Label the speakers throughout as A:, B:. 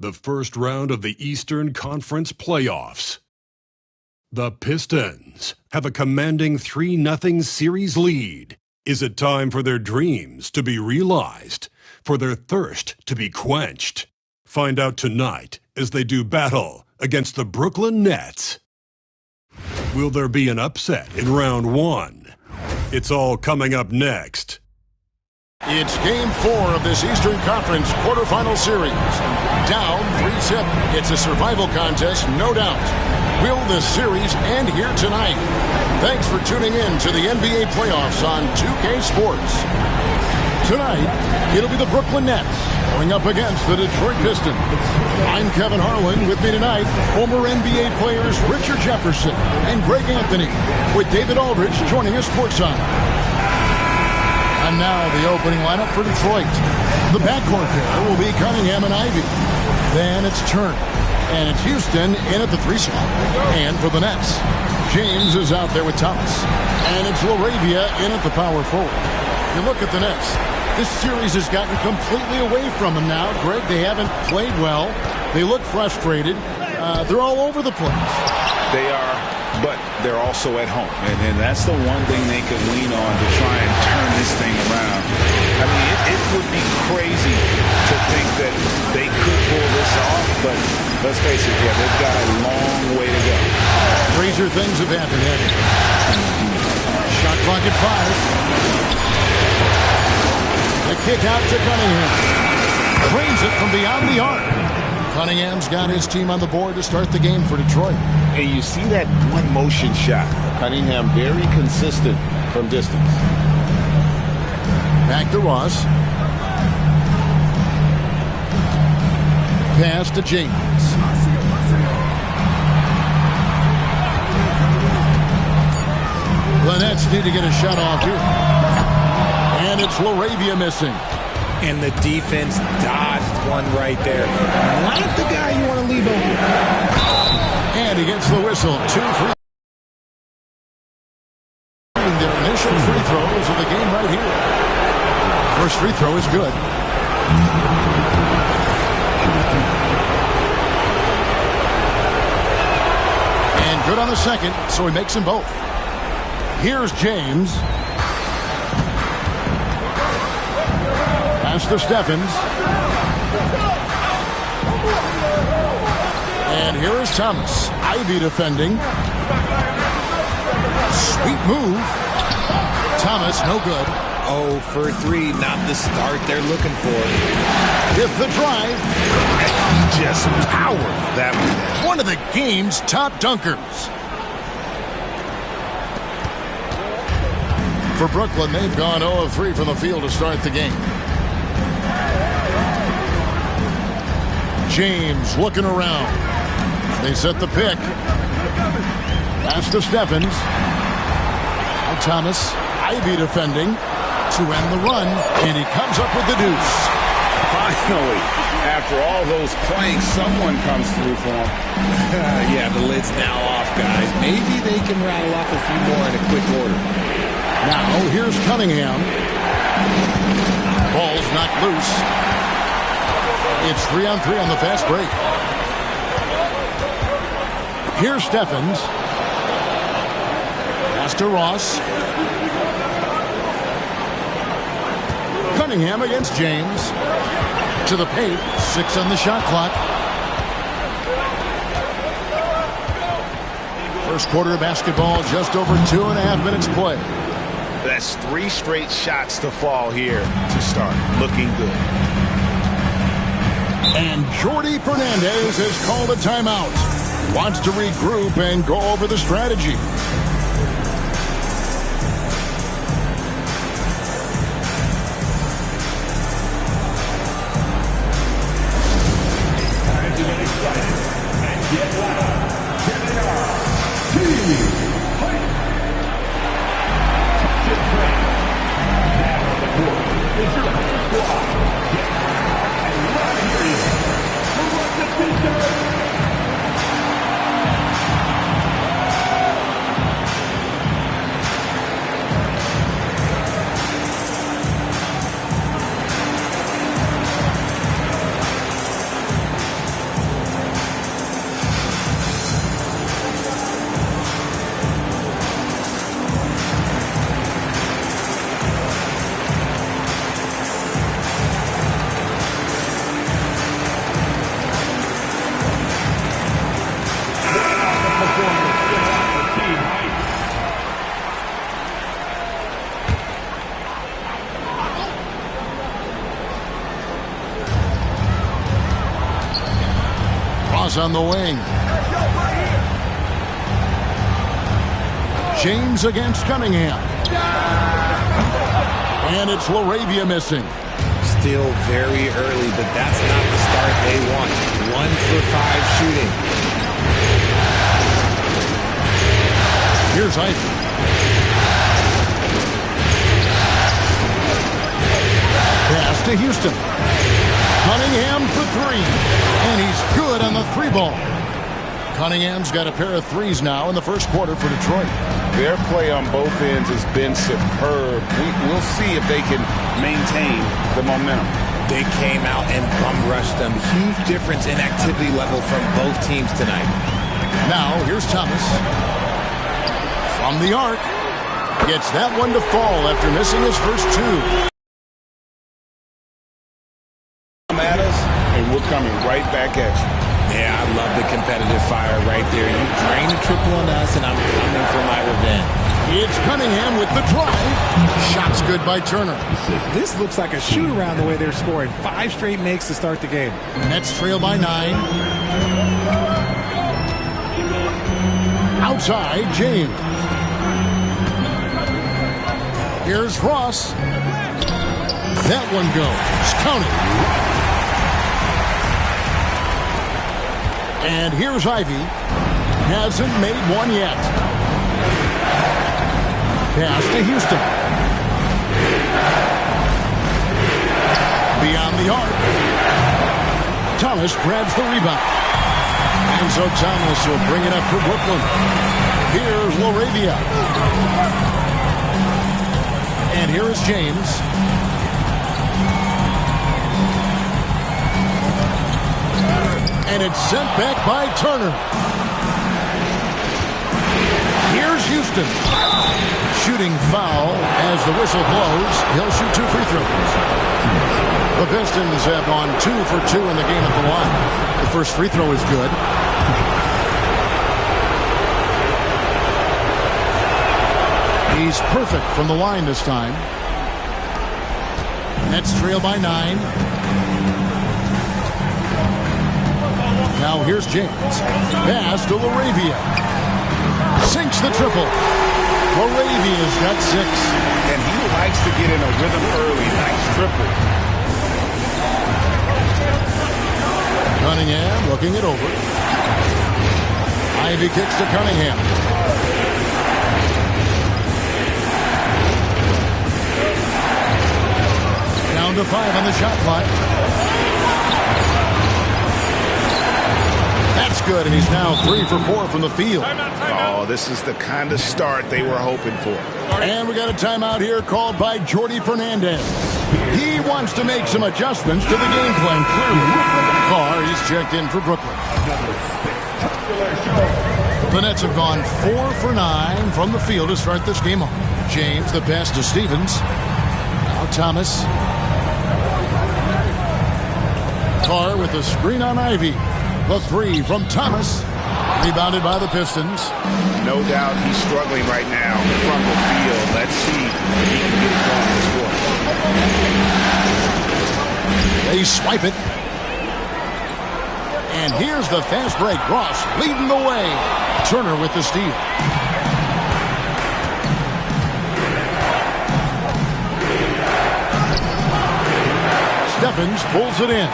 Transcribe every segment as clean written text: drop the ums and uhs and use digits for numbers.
A: the first round of the Eastern Conference playoffs. The Pistons have a commanding 3-0 series lead. Is it time for their dreams to be realized, for their thirst to be quenched? Find out tonight as they do battle against the Brooklyn Nets. Will there be an upset in round one? It's all coming up next.
B: It's Game 4 of this Eastern Conference quarterfinal series. Down 3-zip. It's a survival contest, no doubt. Will this series end here tonight? Thanks for tuning in to the NBA playoffs on 2K Sports. Tonight, it'll be the Brooklyn Nets going up against the Detroit Pistons. I'm Kevin Harlan. With me tonight, former NBA players Richard Jefferson and Greg Anthony, with David Aldridge joining us courtside. And now the opening lineup for Detroit. The backcourt pair will be Cunningham and Ivy. Then it's Turner. And it's Houston in at the 3 slot. And for the Nets, James is out there with Thomas. And it's LaRavia in at the power forward. You look at the Nets. This series has gotten completely away from them now. Greg, they haven't played well. They look frustrated. They're all over the place.
C: They are, but they're also at home. And that's the one thing they can lean on to try and turn this thing around. I mean, it would be crazy to think that they could pull this off, but let's face it, yeah, they've got a long way to go.
B: Crazier things have happened, haven't they? Shot clock at 5. The kick out to Cunningham. Cranes it from beyond the arc. Cunningham's got his team on the board to start the game for Detroit.
C: And you see that one motion shot. Cunningham very consistent from distance.
B: Back to Ross. Pass to James. The Nets need to get a shot off here. And it's LaRavia missing.
D: And the defense dodged one right there. Not the guy you want to leave open.
B: And he gets the whistle. 2 free. Their initial free throws of the game right here. First free throw is good. And good on the second, so he makes them both. Here's James. Pass to Stephens. And here is Thomas. Ivy defending. Sweet move. Thomas, no good.
D: 0 for 3, not the start they're looking for.
B: With the drive.
C: He just powered that one.
B: One of the game's top dunkers. For Brooklyn, they've gone 0 of 3 from the field to start the game. James looking around. They set the pick. Pass to Stephens. Now Thomas. Ivy defending to end the run. And he comes up with the deuce.
C: Finally, after all those planks, someone comes through for him.
D: Yeah, the lid's now off, guys. Maybe they can rattle off a few more in a quick order.
B: Now, here's Cunningham. Ball's knocked loose. It's 3-on-3 on the fast break. Here's Stephens. Pass to Ross. Cunningham against James. To the paint. 6 on the shot clock. First quarter of basketball, just over 2.5 minutes play.
C: That's 3 straight shots to fall here to start. Looking good.
B: And Jordi Fernandez has called a timeout. Wants to regroup and go over the strategy.
E: Time to get excited and get loud. Here they are. Team Fight. Now on the board is your squad. And right here is the defense.
B: Thomas on the wing. James against Cunningham. And it's Laravia missing.
D: Still very early, but that's not the start they want. 1 for 5 shooting.
B: Here's Ivy. Pass to Houston. Cunningham for 3. And he's good on the 3-ball. Cunningham's got a pair of threes now in the first quarter for Detroit.
C: Their play on both ends has been superb. We'll see if they can maintain the momentum.
D: They came out and bum rushed them. Huge difference in activity level from both teams tonight.
B: Now, here's Thomas. From the arc. Gets that one to fall after missing his first 2.
C: At us, and we're coming right back at you.
D: Yeah, I love the competitive fire right there. You drain a triple on us, and I'm coming for my revenge.
B: It's Cunningham with the drive. Shot's good by Turner.
D: This looks like a shoot-around the way they're scoring. 5 straight makes to start the game.
B: Nets trail by 9. Outside, James. Here's Ross. That one goes. Counted. And here's Ivy. Hasn't made one yet. Pass to Houston. Beyond the arc. Thomas grabs the rebound. And so Thomas will bring it up for Brooklyn. Here's Laravia. And here is James. And it's sent back by Turner. Here's Houston. Shooting foul as the whistle blows. He'll shoot 2 free throws. The Pistons have gone 2 for 2 in the game at the line. The first free throw is good. He's perfect from the line this time. Nets trail by 9. Now here's James. Pass to Laravia. Sinks the triple. Laravia's got 6.
C: And he likes to get in a rhythm early. Nice triple.
B: Cunningham looking it over. Ivy kicks to Cunningham. Down to 5 on the shot clock. That's good, and he's now 3 for 4 from the field.
C: Oh, this is the kind of start they were hoping for.
B: And we got a timeout here called by Jordy Fernandez. He wants to make some adjustments to the game plan, clearly. Carr is checked in for Brooklyn. The Nets have gone 4 for 9 from the field to start this game off. James, the pass to Stevens. Now Thomas. Carr with the screen on Ivy. The 3 from Thomas. Rebounded by the Pistons.
C: No doubt he's struggling right now from the field. Let's see if he can get it going this quarter.
B: They swipe it. And here's the fast break. Ross leading the way. Turner with the steal. Stephens pulls it in.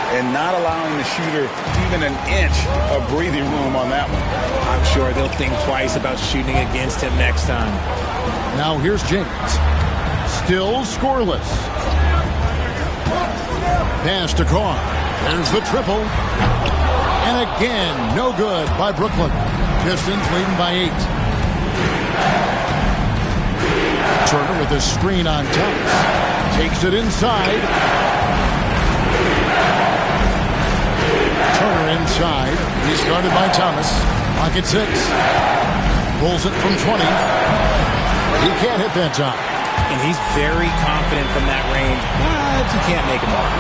C: And not allowing the shooter even an inch of breathing room on that one.
D: I'm sure they'll think twice about shooting against him next time.
B: Now here's James. Still scoreless. Pass to Carr. There's the triple. And again, no good by Brooklyn. Pistons leading by 8. Turner with a screen on Thomas. Takes it inside. Turner inside. He's guarded by Thomas. Pocket 6. Pulls it from 20. He can't hit that time.
D: And he's very confident from that range, but you can't make him mark.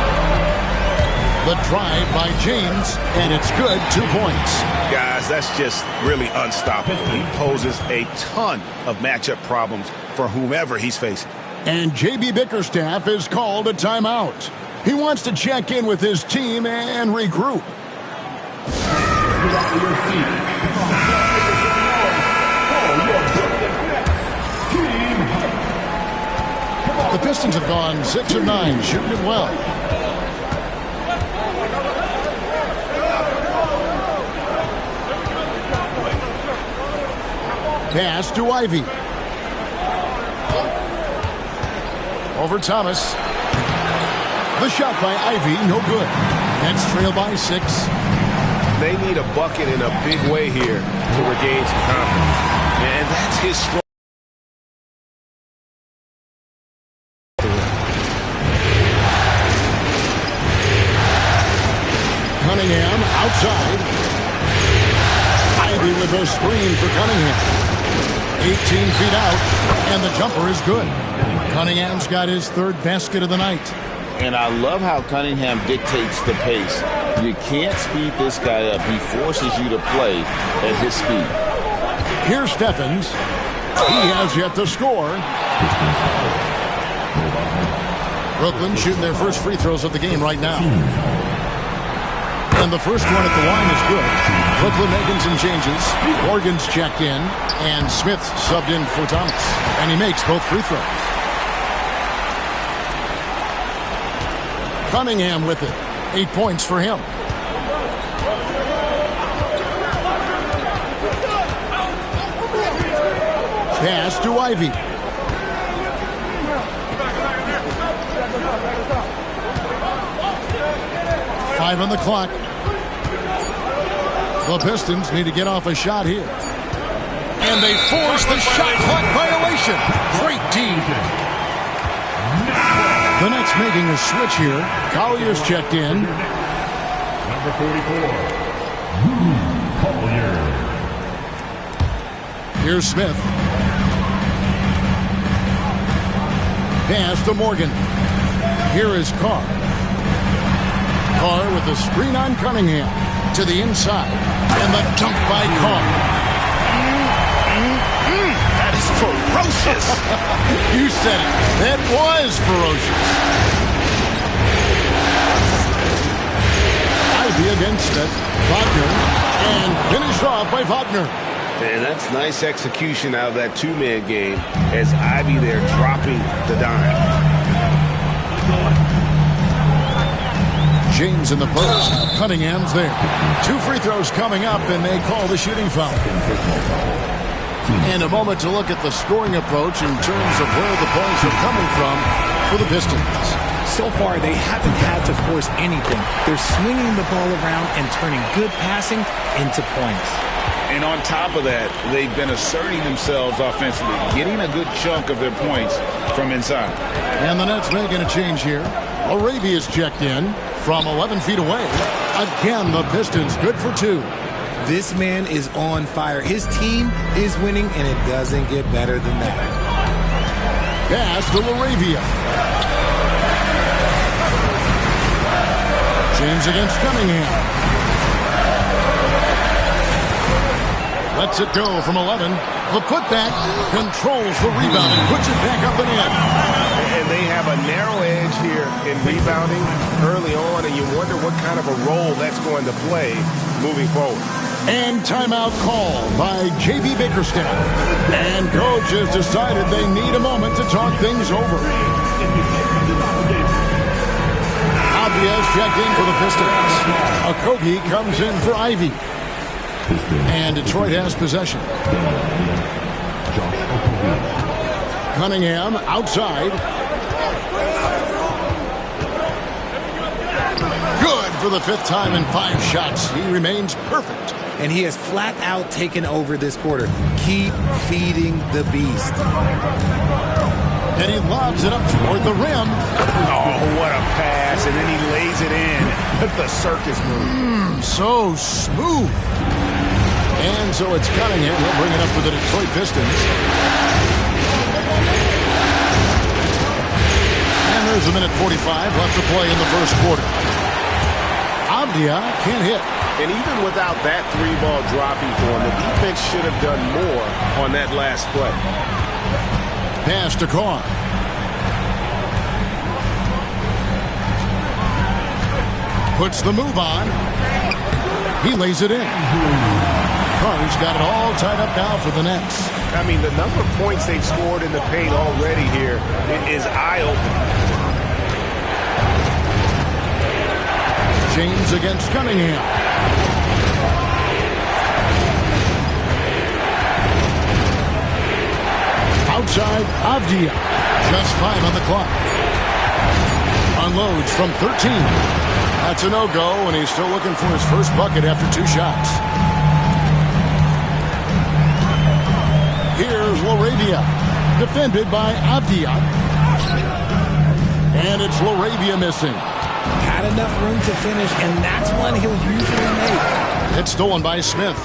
B: The drive by James, and it's good. 2 points.
C: Guys, that's just really unstoppable. He poses a ton of matchup problems for whomever he's facing.
B: And J.B. Bickerstaff has called a timeout. He wants to check in with his team and regroup.
E: out of your seat.
B: The Pistons have gone 6 of 9, shooting it well. Pass to Ivy. Over Thomas. The shot by Ivy, no good. Nets trail by 6.
F: They need a bucket in a big way here to regain some confidence. And that's his strong.
B: Cunningham outside. Ivy with her screen for Cunningham. 18 feet out, and the jumper is good. Cunningham's got his 3rd basket of the night.
C: And I love how Cunningham dictates the pace. You can't speed this guy up. He forces you to play at his speed.
B: Here's Steffens. He has yet to score. Brooklyn shooting their first free throws of the game right now. And the first one at the line is good. Brooklyn making some changes. Morgan's checked in, and Smith's subbed in for Thomas. And he makes both free throws. Cunningham with it. 8 points for him. Pass to Ivy. Five on the clock. The Pistons need to get off a shot here. And they force the shot clock violation. Great team. The Nets making a switch here. Collier's checked in.
E: Number 44, Collier.
B: Here's Smith. Pass to Morgan. Here is Carr. Carr with the screen on Cunningham. To the inside. And the dunk by Carr.
F: That is ferocious.
B: You said it. That was ferocious. Ivy against Smith. Wagner. And finished off by Wagner.
F: And that's nice execution out of that two-man game as Ivy there dropping the dime.
B: James in the post. Cunningham's there. 2 free throws coming up, and they call the shooting foul. And a moment to look at the scoring approach in terms of where the points are coming from for the Pistons.
D: So far, they haven't had to force anything. They're swinging the ball around and turning good passing into points.
C: And on top of that, they've been asserting themselves offensively, getting a good chunk of their points from inside.
B: And the Nets making a change here. Arabia's checked in from 11 feet away. Again, the Pistons good for 2.
D: This man is on fire. His team is winning, and it doesn't get better than that.
B: Pass to Laravia. James against Cunningham. Lets it go from 11. The putback controls the rebound and puts it back up and in.
F: And they have a narrow edge here in rebounding early on, and you wonder what kind of a role that's going to play moving forward.
B: And timeout call by J.B. Bickerstaff. And coach has decided they need a moment to talk things over. Abia's checked in for the Pistons. Okogie comes in for Ivy. And Detroit has possession. Cunningham outside. Good for the 5th time in 5 shots. He remains perfect.
D: And he has flat out taken over this quarter. Keep feeding the beast.
B: And he lobs it up toward the rim.
C: Oh, what a pass. And then he lays it in. The circus move.
B: So smooth. And so it's Cunningham. He'll bring it up for the Detroit Pistons. And there's a minute 45 left to play in the first quarter. Abdia can't hit.
F: And even without that 3-ball dropping for him, the defense should have done more on that last play.
B: Pass to Carr. Puts the move on. He lays it in. Carr's got it all tied up now for the Nets.
F: I mean, the number of points they've scored in the paint already here is eye-opening.
B: James against Cunningham. Outside, Avdia. Just 5 on the clock. Unloads from 13. That's a no-go, and he's still looking for his first bucket after 2 shots. Here's Laravia. Defended by Avdia. And it's Laravia missing.
D: Had enough room to finish, and that's one he'll usually make.
B: It's stolen by Smith.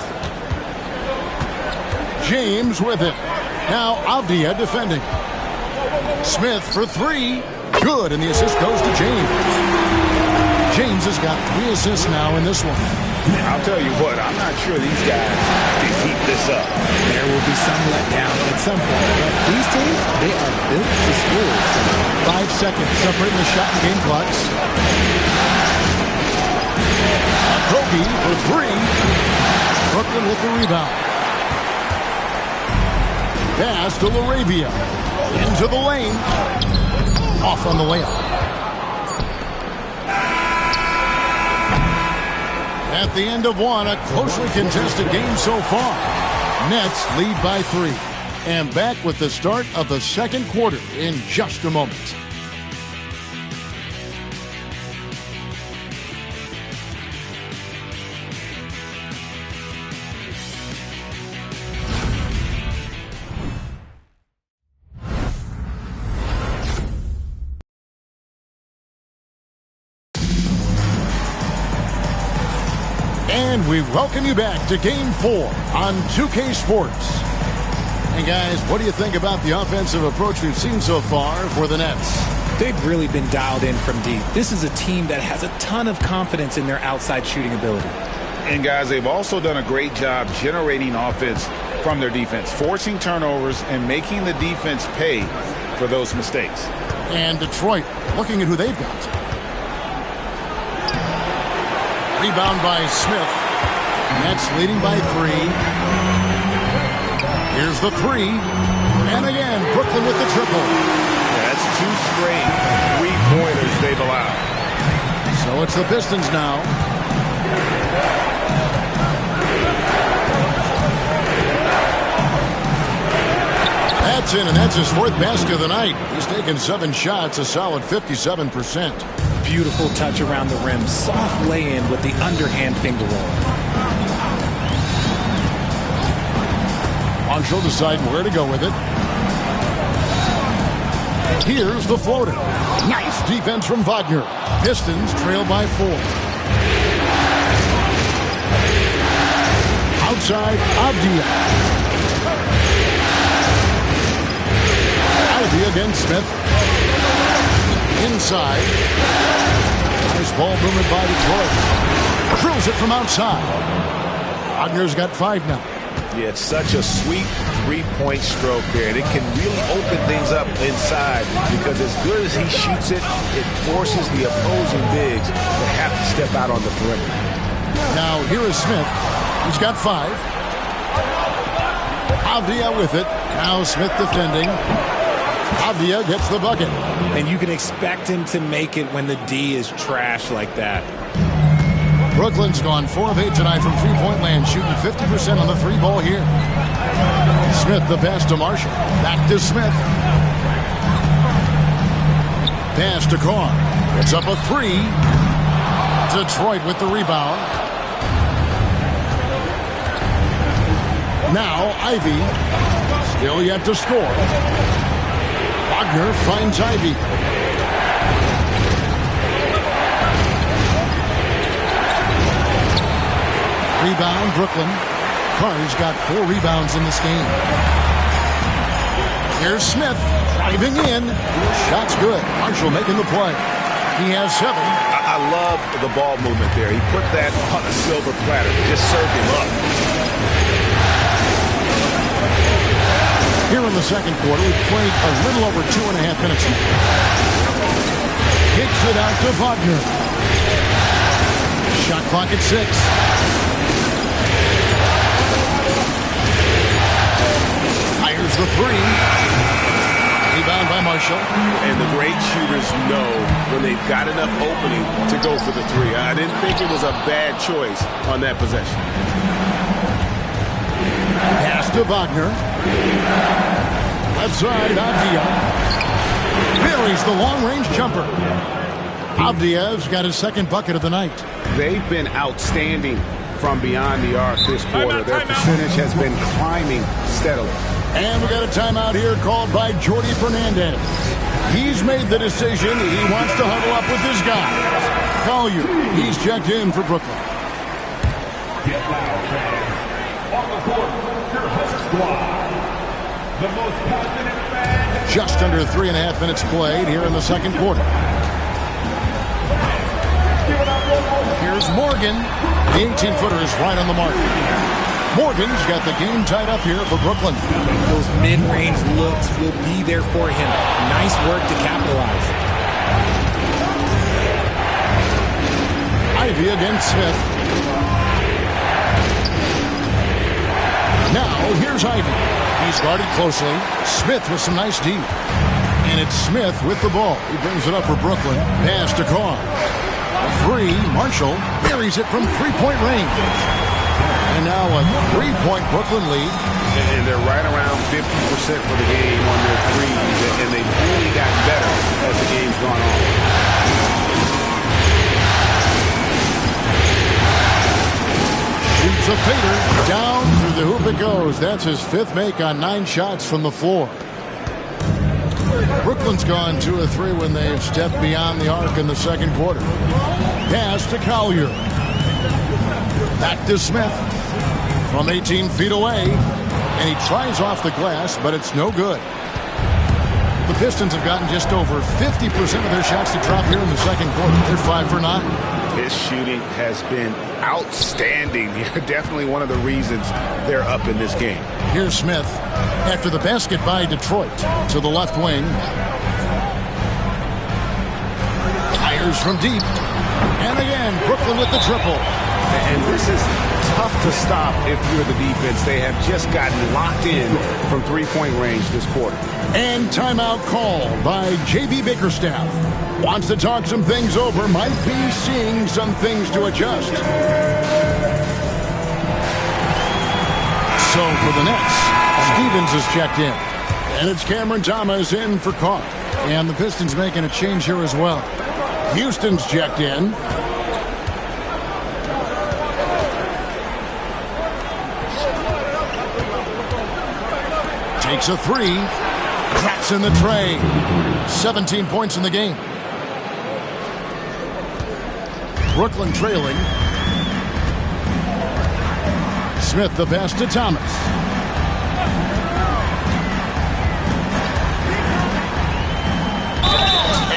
B: James with it. Now Avdia defending. Smith for 3. Good, and the assist goes to James. James has got 3 assists now in this one.
C: I'll tell you what, I'm not sure these guys can keep this up.
D: There will be some letdown at some point, but these teams, they are built to score.
B: 5 seconds separating the shot and game clocks. Kobe for 3. Brooklyn with the rebound. Pass to Laravia. Into the lane. Off on the layup. At the end of one, a closely contested game so far. Nets lead by 3. And back with the start of the second quarter in just a moment. And we welcome you back to Game 4 on 2K Sports. And guys, what do you think about the offensive approach we've seen so far for the Nets?
D: They've really been dialed in from deep. This is a team that has a ton of confidence in their outside shooting ability.
C: And guys, they've also done a great job generating offense from their defense, forcing turnovers and making the defense pay for those mistakes.
B: And Detroit, looking at who they've got. Rebound by Smith. Nets leading by 3. Here's the 3. And again, Brooklyn with the triple.
F: That's 2 straight 3-pointers they've allowed.
B: So it's the Pistons now. That's in, and that's his 4th basket of the night. He's taken 7 shots, a solid 57%.
D: Beautiful touch around the rim. Soft lay-in with the underhand finger roll.
B: Armstrong deciding where to go with it. Here's the floater. Nice defense from Wagner. Pistons trail by 4. Outside, Avdia. Avdia against Smith. Inside. Nice ball movement by Detroit. Drills it from outside. Wagner's got 5 now.
F: Yeah, it's such a sweet 3-point stroke there, and it can really open things up inside because as good as he shoots it, it forces the opposing bigs to have to step out on the perimeter.
B: Now here is Smith. He's got 5. Avdia with it. Now Smith defending. Avdia gets the bucket.
D: And you can expect him to make it when the D is trash like that.
B: Brooklyn's gone 4 of 8 tonight from 3-point land, shooting 50% on the 3 ball here. Smith the pass to Marshall. Back to Smith. Pass to Carr. It's up a 3. Detroit with the rebound. Now Ivy. Still yet to score. Wagner finds Ivy. Rebound, Brooklyn. Carr's got 4 rebounds in this game. Here's Smith driving in. Shot's good. Marshall making the play. He has 7.
F: I love the ball movement there. He put that on a silver platter. Just served him up.
B: Here in the second quarter, we've played a little over 2.5 minutes now. Kicks it out to Wagner. Shot clock at 6. the three. Rebound by Marshall.
F: And the great shooters know when they've got enough opening to go for the three. I didn't think it was a bad choice on that possession.
B: Pass to Wagner. Left side, Avdia. Buries the long-range jumper. Avdia's got his second bucket of the night.
C: They've been outstanding from beyond the arc this quarter. Their percentage has been climbing steadily.
B: And we got a timeout here called by Jordi Fernandez. He's made the decision. He wants to huddle up with his guys. Collier, he's checked in for Brooklyn.
E: Get loud, fans. On the court, your host squad. The most passionate fans.
B: Just under 3.5 minutes played here in the second quarter. Here's Morgan. The 18-footer is right on the mark. Morgan's got the game tied up here for Brooklyn.
D: Those mid-range looks will be there for him. Nice work to capitalize.
B: Ivy against Smith. Now, here's Ivy. He's guarded closely. Smith with some nice D. And it's Smith with the ball. He brings it up for Brooklyn. Pass to Carr. A three. Marshall buries it from three-point range. And now a three-point Brooklyn lead.
C: And they're right around 50% for the game on their threes. And they've really gotten better as the game's gone on.
B: Shoots a fader. Down through the hoop it goes. That's his fifth make on 9 shots from the floor. Brooklyn's gone 2 of 3 when they've stepped beyond the arc in the second quarter. Pass to Collier. Back to Smith. From 18 feet away. And he tries off the glass, but it's no good. The Pistons have gotten just over 50% of their shots to drop here in the second quarter. They're 5 for 9.
C: His shooting has been outstanding. Definitely one of the reasons they're up in this game.
B: Here's Smith after the basket by Detroit to the left wing. Fires from deep. And again, Brooklyn with the triple.
C: And this is tough to stop if you're the defense. They have just gotten locked in from three-point range this quarter.
B: And timeout called by J.B. Bickerstaff. Wants to talk some things over. Might be seeing some things to adjust. So for the Nets, Stevens is checked in. And it's Cameron Thomas in for Carr. And the Pistons making a change here as well. Houston's checked in. Takes a three. Cracks in the tray. 17 points in the game. Brooklyn trailing. Smith the pass to Thomas.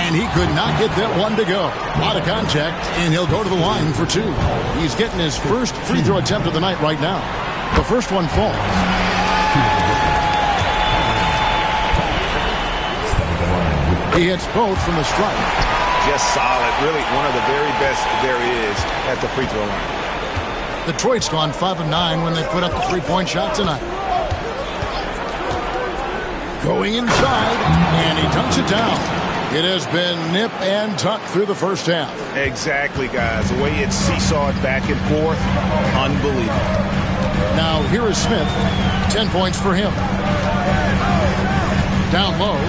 B: And he could not get that one to go. A lot of contact, and he'll go to the line for 2. He's getting his first free throw attempt of the night right now. The first one falls. He hits both from the stripe.
C: Just solid. Really one of the very best there is at the free throw line.
B: Detroit's gone 5 of 9 when they put up the three-point shot tonight. Going inside, and he dunks it down. It has been nip and tuck through the first half.
C: Exactly, guys. The way it's seesawed back and forth, unbelievable.
B: Now here is Smith. 10 points for him. Down low.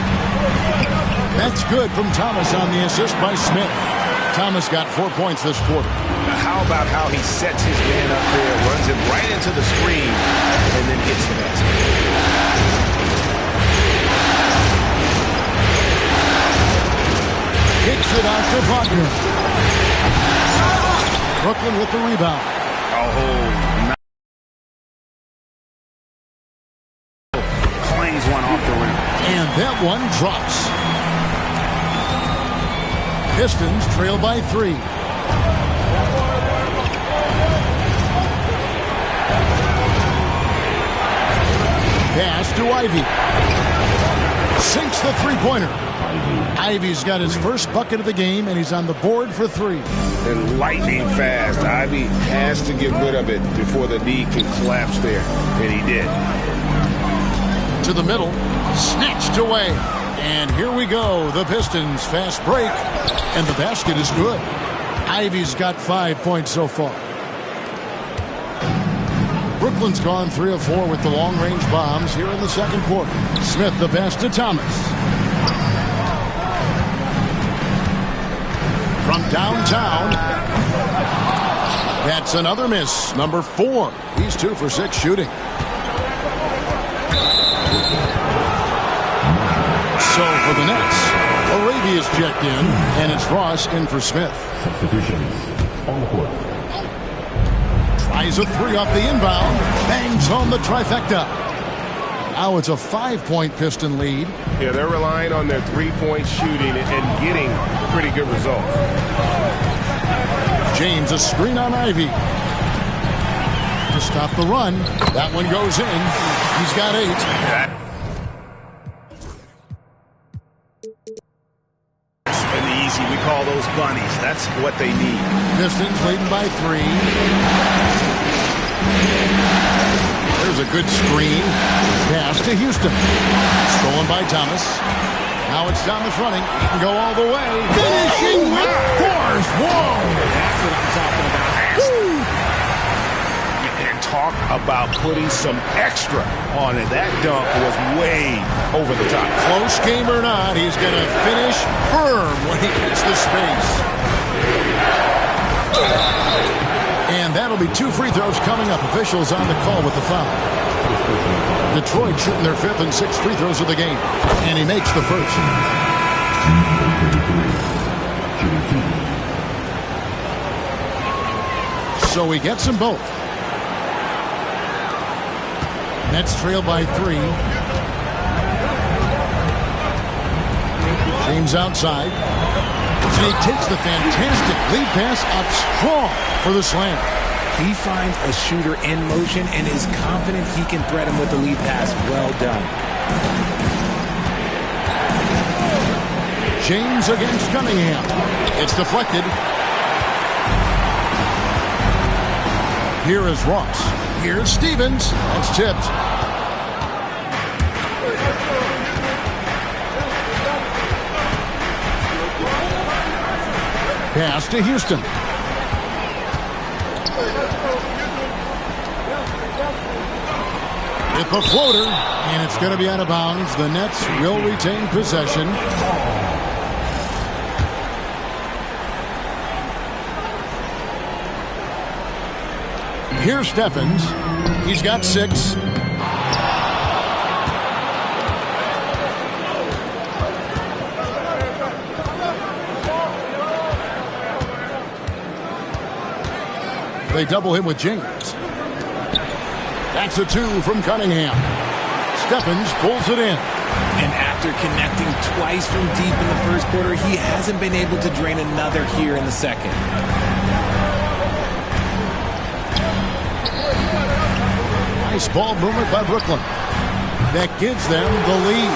B: That's good from Thomas on the assist by Smith. Thomas got 4 points this quarter.
C: Now how about how he sets his man up there, runs him right into the screen, and then gets the basket.
B: Kicks it out to Wagner. Brooklyn with the rebound.
C: Oh, clangs one off the rim.
B: And that one drops. Pistons trail by 3. Pass to Ivy. Sinks the three-pointer. Ivy's got his first bucket of the game, and he's on the board for 3.
C: And lightning fast. Ivy has to get rid of it before the knee can collapse there, and he did.
B: To the middle. Snatched away. And here we go. The Pistons fast break. And the basket is good. Ivy's got 5 points so far. Brooklyn's gone 3 of 4 with the long-range bombs here in the second quarter. Smith the pass to Thomas. From downtown. That's another miss. Number 4. He's 2 for 6 shooting. So for the Nets, Arabia's checked in, and it's Ross in for Smith.
E: Substitutions on the court.
B: Tries a 3 off the inbound. Bangs home the trifecta. Now it's a 5-point Piston lead.
F: Yeah, they're relying on their three-point shooting and getting pretty good results.
B: James, a screen on Ivy. To stop the run. That one goes in. He's got 8.
C: And the easy, we call those bunnies. That's what they need.
B: Pistons leading by 3. There's a good screen. Pass to Houston. Stolen by Thomas. Now it's Thomas running. He can go all the way. Finishing with force. Whoa!
D: That's what I'm talking about.
C: And talk about putting some extra on it. That dunk was way over the top.
B: Close game or not, he's going to finish firm when he gets the space. And that'll be 2 free throws coming up. Officials on the call with the foul. Detroit shooting their 5th and 6th free throws of the game. And he makes the first. So he gets them both. Nets trail by 3. James outside. And he takes the fantastic lead pass up strong for the slam.
D: He finds a shooter in motion and is confident he can thread him with the lead pass. Well done.
B: James against Cunningham. It's deflected. Here is Ross. Here's Stevens. That's tipped. Pass to Houston. With the floater, and it's going to be out of bounds. The Nets will retain possession. Here's Stephens. He's got 6. They double him with James. That's a 2 from Cunningham. Stephens pulls it in.
D: And after connecting twice from deep in the first quarter, he hasn't been able to drain another here in the second.
B: Nice ball movement by Brooklyn. That gives them the lead.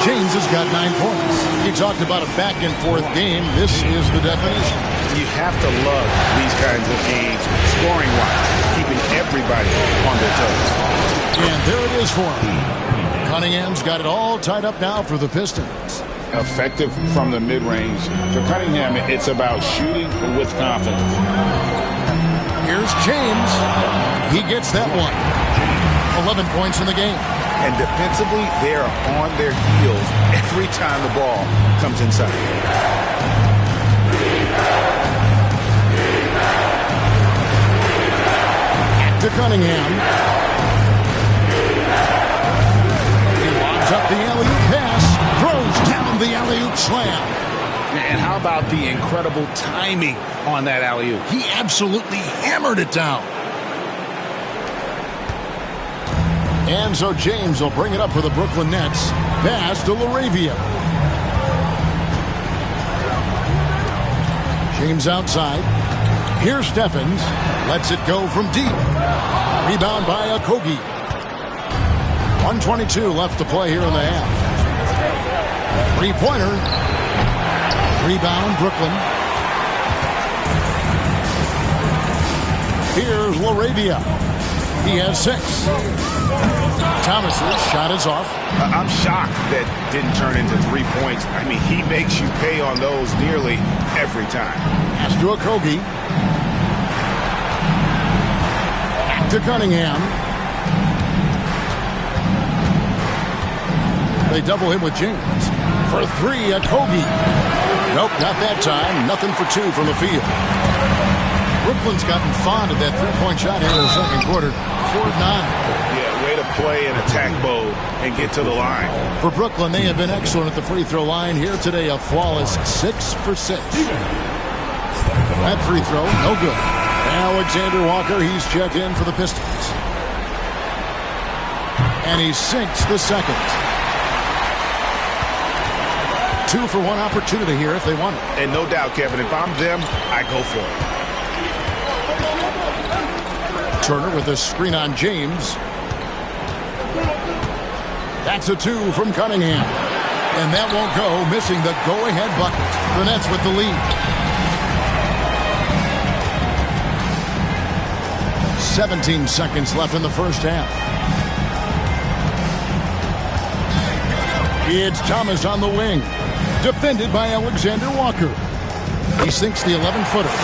B: James has got 9 points. He talked about a back-and-forth game. This is the definition.
C: You have to love these kinds of games, scoring-wise, keeping everybody on their toes.
B: And there it is for him. Cunningham's got it all tied up now for the Pistons.
C: Effective from the mid-range. For Cunningham, it's about shooting with confidence.
B: Here's James. He gets that one. 11 points in the game.
C: And defensively, they are on their heels every time the ball comes inside.
B: To Cunningham. He lobs up the alley-oop pass. Throws down the alley-oop slam.
C: And how about the incredible timing on that alley-oop?
B: He absolutely hammered it down. And so James will bring it up for the Brooklyn Nets. Pass to LaRavia. James outside. Here's Stephens. Lets it go from deep. Rebound by Okogie. 1:22 left to play here in the half. 3-pointer. Rebound, Brooklyn. Here's LaRavia. He has 6. Thomas's shot is off.
C: I'm shocked that didn't turn into 3 points. I mean, he makes you pay on those nearly every time.
B: Pass to Okogie. Back to Cunningham. They double him with James. For three, Okogie. Nope, not that time. Nothing for two from the field. Brooklyn's gotten fond of that three-point shot here in the second quarter. 4-9.
C: Yeah, way to play and attack mode and get to the line.
B: For Brooklyn, they have been excellent at the free throw line here today. A flawless 6 for 6. That free throw, no good. Alexander Walker, he's checked in for the Pistons. And he sinks the second. 2 for 1 opportunity here if they want it.
C: And no doubt, Kevin, if I'm them, I go for it.
B: Turner with a screen on James. That's a 2 from Cunningham. And that won't go, missing the go-ahead bucket. The Nets with the lead. 17 seconds left in the first half. It's Thomas on the wing. Defended by Alexander Walker. He sinks the 11-footer.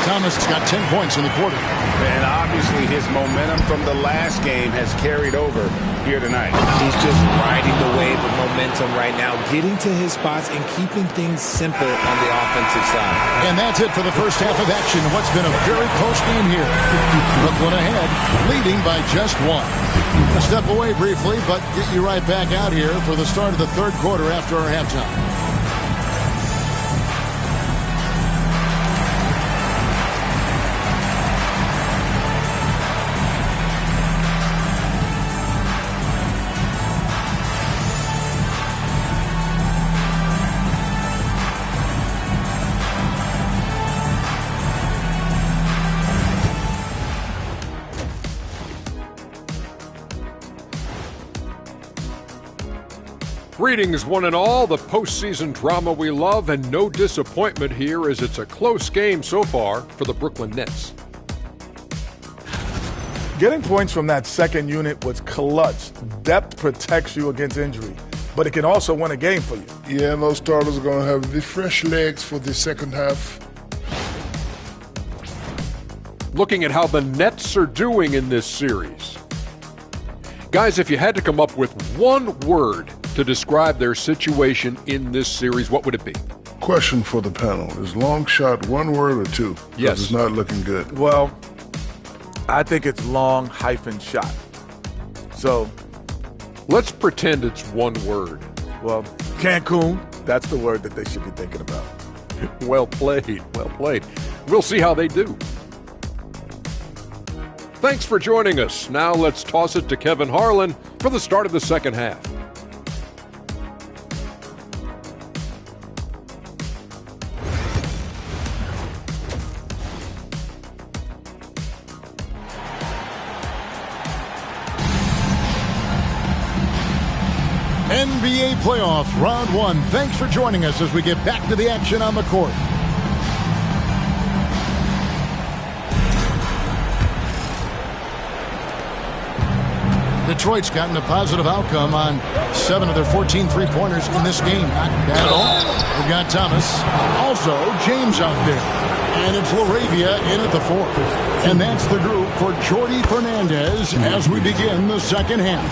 B: Thomas has got 10 points in the quarter.
C: And obviously his momentum from the last game has carried over here tonight.
D: He's just riding the wave of momentum right now, getting to his spots and keeping things simple on the offensive side.
B: And that's it for the first half of action. What's been a very close game here. Brooklyn ahead, leading by just 1. We'll step away briefly, but get you right back out here for the start of the third quarter after our halftime.
G: Greetings, one and all. The postseason drama we love, and no disappointment here as it's a close game so far for the Brooklyn Nets.
H: Getting points from that second unit was clutch. Depth protects you against injury, but it can also win a game for you.
I: Yeah, and those starters are going to have the fresh legs for the second half.
G: Looking at how the Nets are doing in this series. Guys, if you had to come up with one word to describe their situation in this series, what would it be?
I: Question for the panel. Is long shot one word or two?
G: Yes.
I: It's not looking good.
H: Well, I think it's long hyphen shot. So,
G: let's pretend it's one word.
H: well, Cancun, that's the word that they should be thinking about.
G: Well played, well played. We'll see how they do. Thanks for joining us. Now let's toss it to Kevin Harlan for the start of the second half.
B: NBA playoffs, round 1. Thanks for joining us as we get back to the action on the court. Detroit's gotten a positive outcome on 7 of their 14 three-pointers in this game. Not bad at all. We've got Thomas. Also, James out there. And it's LaRavia in at the 4th. And that's the group for Jordi Fernandez as we begin the second half.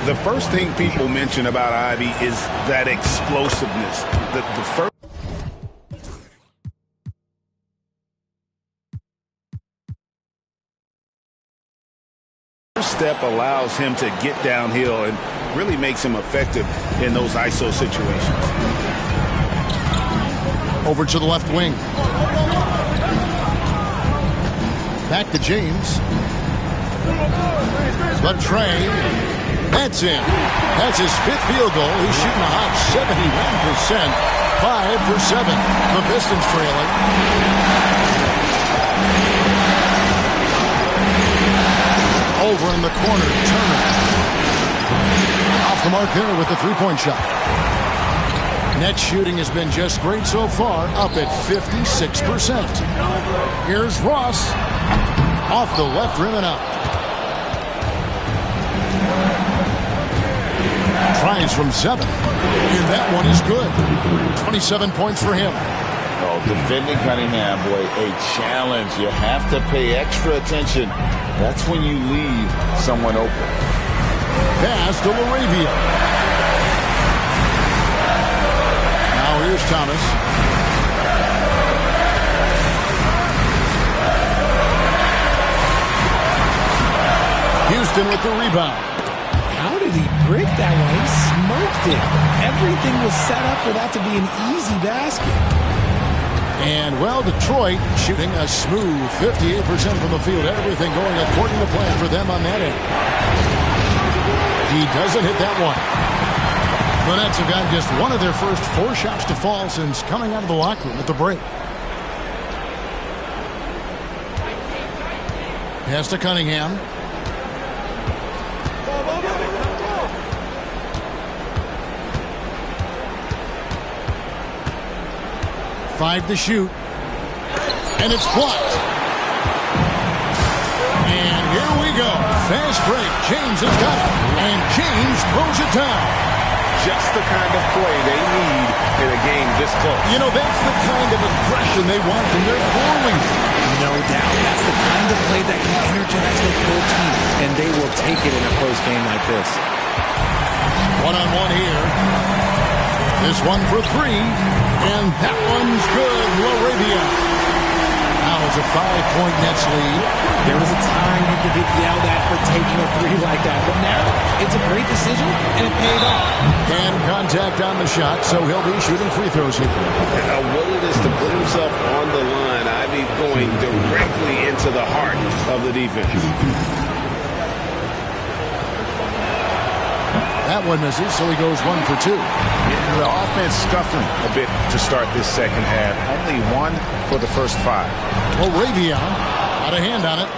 C: The first thing people mention about Ivy is that explosiveness. The first step allows him to get downhill and really makes him effective in those ISO situations.
B: Over to the left wing. Back to James. The tray. That's in. That's his 5th field goal. He's shooting a hot 79%. 5 for 7. The Pistons trailing. Over in the corner, Turner. Off the mark there with the three-point shot. Net shooting has been just great so far, up at 56%. Here's Ross. Off the left rim and out. Tries from 7. And that one is good. 27 points for him.
C: Oh, defending Cunningham, boy, a challenge. You have to pay extra attention. That's when you leave someone open.
B: Pass to Laravia. Now here's Thomas. Houston with the rebound.
D: How did he break that one? He smoked it. Everything was set up for that to be an easy basket.
B: And, well, Detroit shooting a smooth 58% from the field. Everything going according to plan for them on that end. He doesn't hit that one. The Nets have got just one of their first 4 shots to fall since coming out of the locker room at the break. Pass to Cunningham. Five to shoot. And it's blocked. And here we go. Fast break. James has got it. And James throws it down.
C: Just the kind of play they need in a game this close.
B: You know, that's the kind of aggression they want from their forwards.
D: No doubt. That's the kind of play that can energize the whole team. And they will take it in a close game like this.
B: One-on-one here. This one for 3. And that one's good. Laravia. Now it's a 5-point Nets lead.
D: There was a time you could get yelled at for taking a 3 like that. But now it's a great decision, and it paid off.
B: And contact on the shot, so he'll be shooting free throws here.
F: A willingness to put himself on the line. I mean, going directly into the heart of the defense.
B: That one misses, so he goes 1 for 2.
C: The offense scuffling a bit to start this second half. Only 1 for the first 5.
B: Laravia out of hand on it.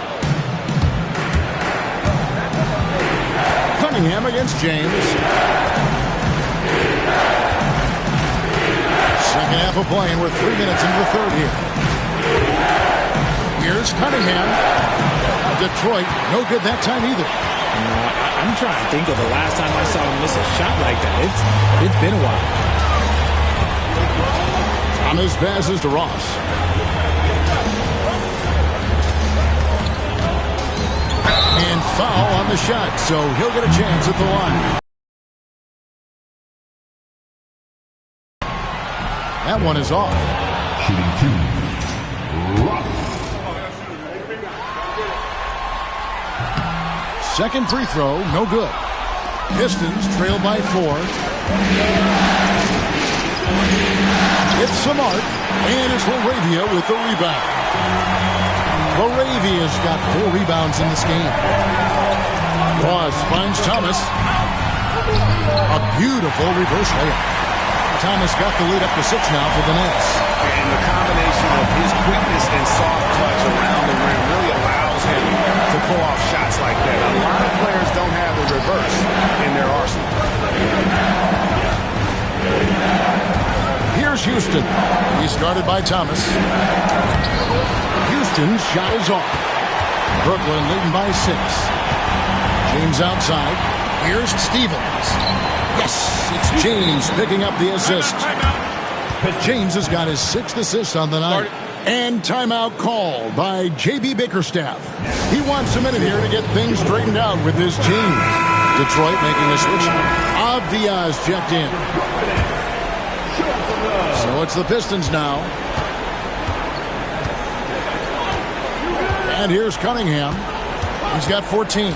B: Cunningham against James. Second half of play, and we're 3 minutes into the third here. Here's Cunningham. Detroit, no good that time either.
D: I'm trying to think of the last time I saw him miss a shot like that. It's been a while.
B: Thomas passes to Ross. And foul on the shot, so he'll get a chance at the line. That one is off.
E: Shooting 2. Ross.
B: Second free throw, no good. Pistons trail by 4. It's Samart, and it's Laravia with the rebound. Laravia's got 4 rebounds in this game. Ross finds Thomas. A beautiful reverse layup. Thomas got the lead up to 6 now for the Nets.
C: And the combination of his quickness and soft touch around the rim really allows him to pull off shots like that. A lot of players don't have the reverse in their arsenal.
B: Here's Houston. He's guarded by Thomas. Houston's shot is off. Brooklyn leading by 6. James outside. Here's Stevens. Yes, it's James picking up the assist. James has got his 6th assist on the night. And timeout called by J.B. Bickerstaff. He wants a minute here to get things straightened out with his team. Detroit making a switch. Avdia's checked in. So it's the Pistons now. And here's Cunningham. He's got 14.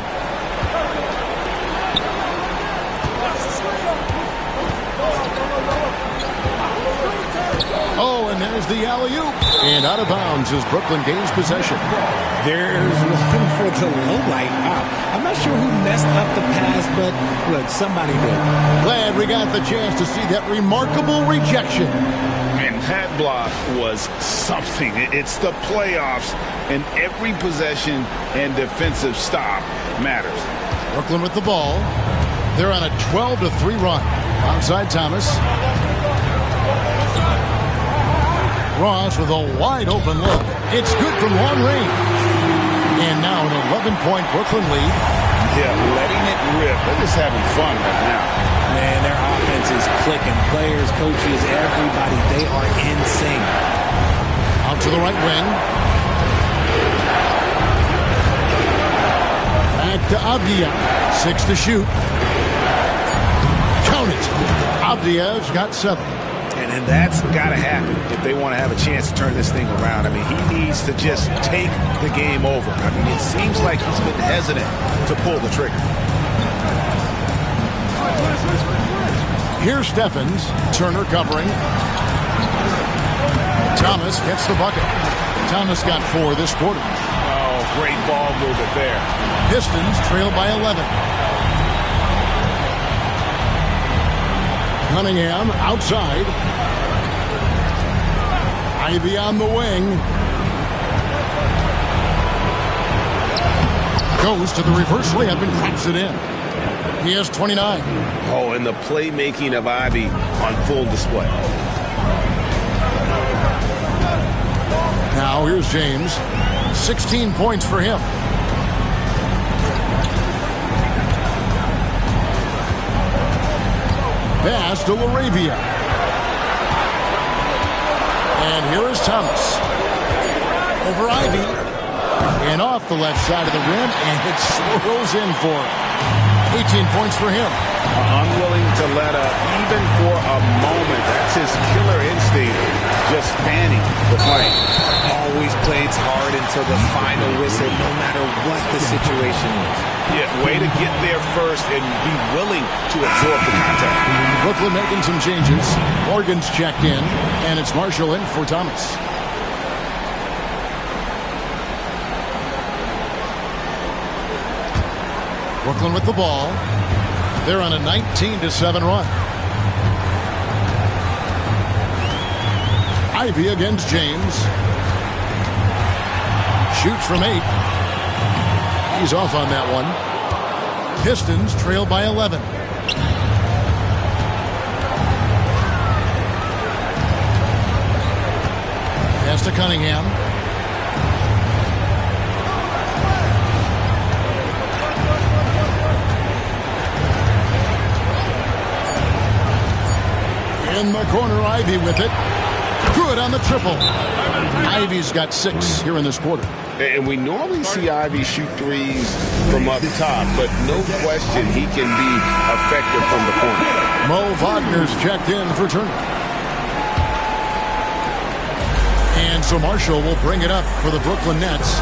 B: Oh, and there's the alley-oop. And out of bounds as Brooklyn gains possession.
D: There's one for the low light. I'm not sure who messed up the pass, but look, somebody did.
B: Glad we got the chance to see that remarkable rejection.
C: And that block was something. It's the playoffs, and every possession and defensive stop matters.
B: Brooklyn with the ball. They're on a 12-3 run. Outside Thomas. Ross with a wide open look. It's good from long range. And now an 11-point Brooklyn lead.
C: Yeah, letting it rip. They're just having fun right now.
D: Man, their offense is clicking. Players, coaches, everybody, they are in sync.
B: Out to the right wing. Back to Avdia. 6 to shoot. Count it. Avdia's got 7.
F: And that's got to happen if they want to have a chance to turn this thing around. I mean, he needs to just take the game over. I mean, it seems like he's been hesitant to pull the trigger.
B: Here's Steffens. Turner covering. Thomas gets the bucket. Thomas got 4 this quarter.
F: Oh, great ball movement there.
B: Pistons trail by 11. Cunningham outside. Ivy on the wing. Goes to the reverse layup and drops it in. He has 29.
F: Oh, and the playmaking of Ivy on full display.
B: Now here's James. 16 points for him. Pass to Laravia. And here is Thomas. Over Ivy. And off the left side of the rim, and it swirls in for him. 18 points for him.
F: Unwilling to let up, even for a moment. That's his killer instinct, just fanning the flame.
D: Always plays hard until the final whistle, no matter what the situation is.
F: Yeah, way to get there first and be willing to absorb the contact.
B: Brooklyn making some changes. Morgan's checked in, and it's Marshall in for Thomas. Brooklyn with the ball. They're on a 19-7 run. Ivy against James. Shoots from 8. He's off on that one. Pistons trail by 11. Pass to Cunningham. In the corner, Ivy with it. Good on the triple. Ivy's got 6 here in this quarter.
F: And we normally see Ivy shoot threes from up top, but no question he can be effective from the corner.
B: Mo Wagner's checked in for Turner. And so Marshall will bring it up for the Brooklyn Nets.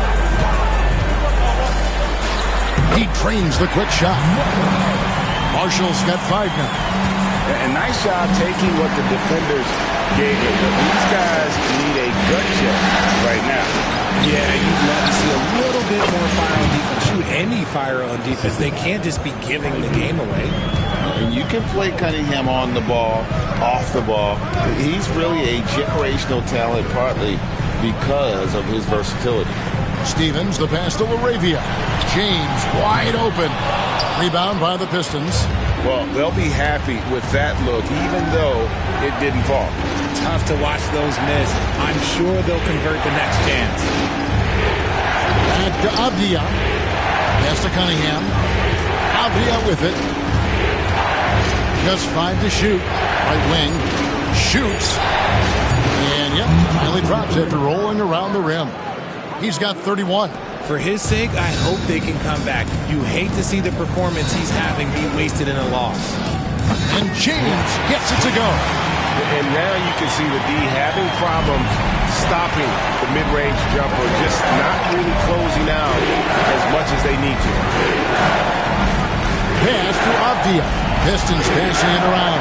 B: He trains the quick shot. Marshall's got 5 now.
F: A nice job taking what the defenders gave him. These guys need a gut check right now.
D: Yeah, you'd love to see a little bit more fire on defense. Shoot, any fire on defense. They can't just be giving the game away.
C: And you can play Cunningham on the ball, off the ball. He's really a generational talent, partly because of his versatility.
B: Stevens, the pass to Laravia. James wide open. Rebound by the Pistons.
F: Well, they'll be happy with that look, even though it didn't fall.
D: Tough to watch those miss. I'm sure they'll convert the next chance.
B: Back to Avdia. Pass to Cunningham. Avdia with it. Just 5 to shoot. Right wing. Shoots. And, yep, finally drops after rolling around the rim. He's got 31.
D: For his sake, I hope they can come back. You hate to see the performance he's having be wasted in a loss.
B: And James gets it to go.
F: And now you can see the D having problems stopping the mid-range jumper, just not really closing out as much as they need to.
B: Pass to Avdia. Pistons passing it around.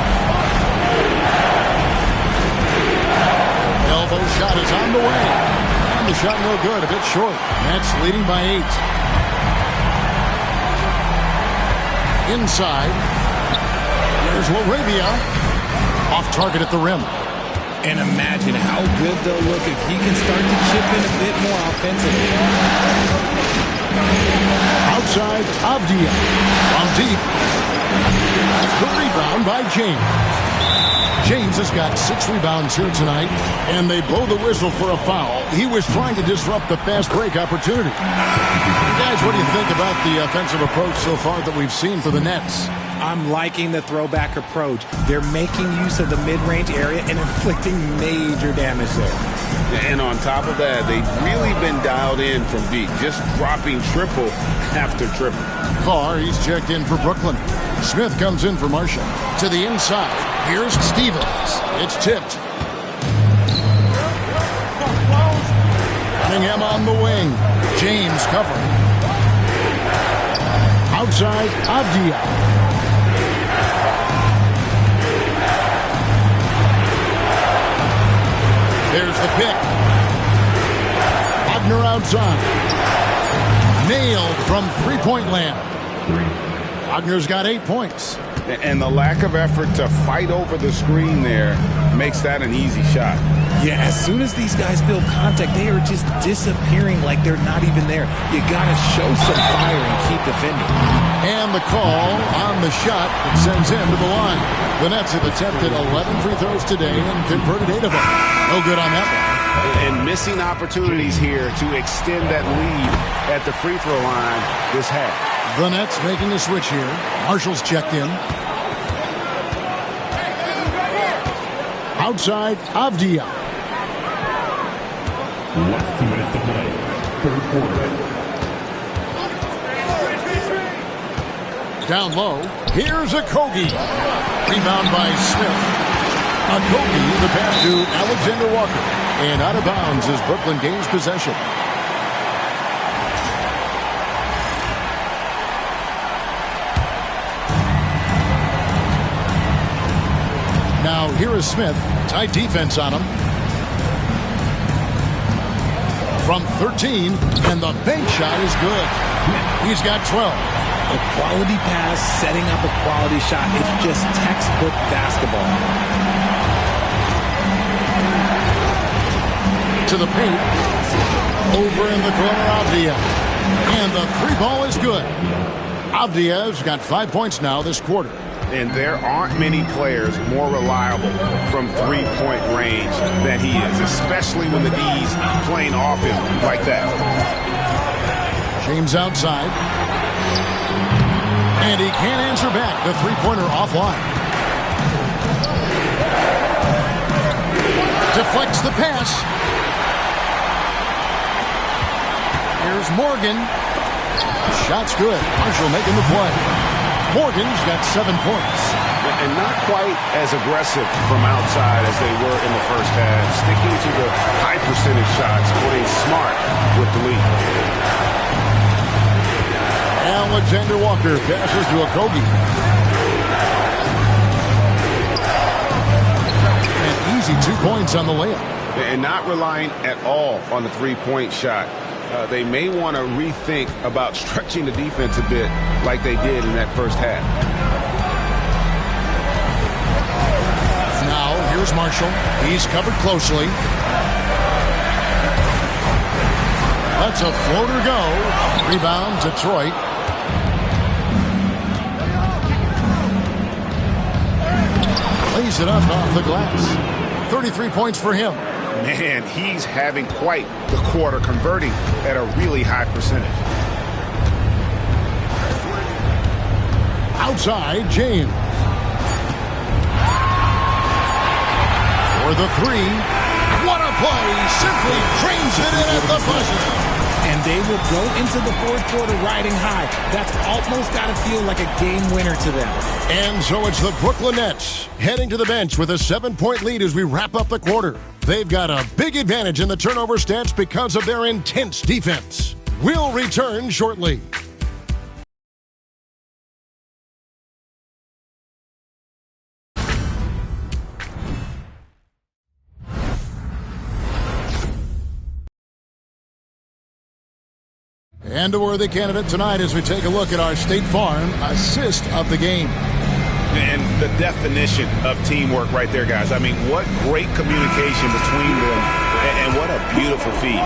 B: Elbow shot is on the way. And the shot no good, a bit short. Nets leading by 8. Inside. There's Laravia. Off target at the rim.
D: And imagine how good they'll look if he can start to chip in a bit more offensively.
B: Outside, Avdia. From deep. The rebound by James. James has got 6 rebounds here tonight, and they blow the whistle for a foul. He was trying to disrupt the fast break opportunity. Guys, what do you think about the offensive approach so far that we've seen for the Nets?
D: I'm liking the throwback approach. They're making use of the mid-range area and inflicting major damage there.
C: And on top of that, they've really been dialed in from deep, just dropping triple after triple.
B: Carr, he's checked in for Brooklyn. Smith comes in for Marshall. To the inside, here's Stevens. It's tipped. Cunningham on the wing. James covering. Outside, Avdia. There's the pick. Wagner outside. Nailed from three-point land. Wagner's got 8 points.
C: And the lack of effort to fight over the screen there makes that an easy shot.
D: Yeah, as soon as these guys feel contact, they are just disappearing like they're not even there. You got to show some fire and keep defending.
B: And the call on the shot that sends him to the line. The Nets have attempted 11 free throws today and converted 8 of them. No good on that one.
C: And missing opportunities here to extend that lead at the free throw line this half.
B: The Nets making a switch here. Marshall's checked in. Outside, Avdia.
E: Less 2 minutes to play. Third quarter.
B: Down low, here's Okogie. Rebound by Smith. Okogie, the pass to Alexander Walker. And out of bounds as Brooklyn gains possession. Now here is Smith. Tight defense on him. From 13, and the bank shot is good. He's got 12.
D: A quality pass, setting up a quality shot. It's just textbook basketball.
B: To the paint. Over in the corner, Avdia. And the 3 ball is good. Avdia's got 5 points now this quarter.
C: And there aren't many players more reliable from three-point range than he is, especially when the D's playing off him like that.
B: James outside. And he can't answer back. The three-pointer offline. Deflects the pass. Here's Morgan. Shot's good. Marshall making the play. Morgan's got 7 points.
C: And not quite as aggressive from outside as they were in the first half. Sticking to the high percentage shots, playing smart with the lead.
B: Alexander Walker passes to Okogie. And easy 2 points on the layup.
C: And not relying at all on the three-point shot. They may want to rethink about stretching the defense a bit like they did in that first half.
B: Now, here's Marshall. He's covered closely. That's a floater go. Rebound, Detroit. Lays it up off the glass. 33 points for him.
C: Man, he's having quite the quarter, converting at a really high percentage.
B: Outside, James. For the 3. What a play! Simply drains it in at the buzzer.
D: And they will go into the fourth quarter riding high. That's almost got to feel like a game winner to them.
B: And so it's the Brooklyn Nets heading to the bench with a 7-point lead as we wrap up the quarter. They've got a big advantage in the turnover stats because of their intense defense. We'll return shortly. And a worthy candidate tonight as we take a look at our State Farm assist of the game.
C: And the definition of teamwork right there, guys. I mean, what great communication between them, and what a beautiful feed.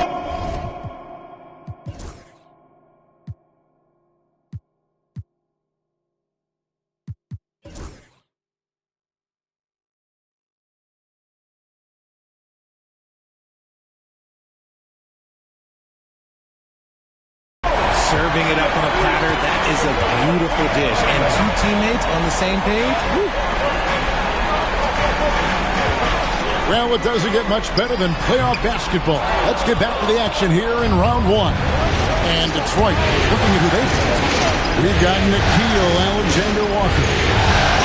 D: serving it up on a platter. That is a beautiful dish. And two teammates on the same page. Woo.
B: Well, it doesn't get much better than playoff basketball. Let's get back to the action here in round one. And Detroit looking at who they play. We've got Nickeil Alexander-Walker.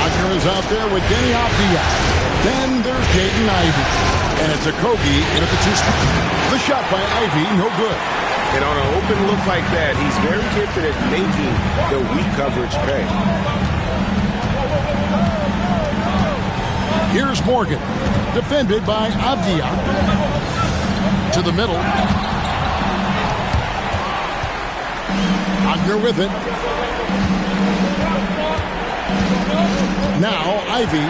B: Wagner is out there with Denny Avdia. Then there's Jaden Ivey. And it's a Kogi in at the 2 spot. The shot by Ivey, no good.
F: And on an open look like that, he's very gifted at making the weak coverage pay.
B: Here's Morgan, defended by Avdia. To the middle. Wagner with it. Now Ivey.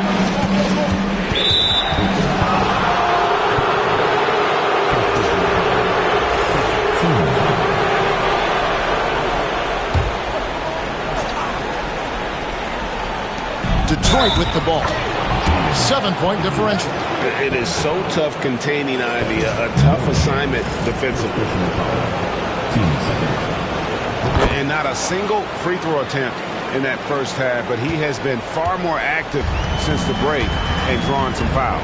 B: Detroit with the ball. 7-point differential.
F: It is so tough containing Ivy, a tough assignment defensively. And not a single free throw attempt in that first half, but he has been far more active since the break and drawn some fouls.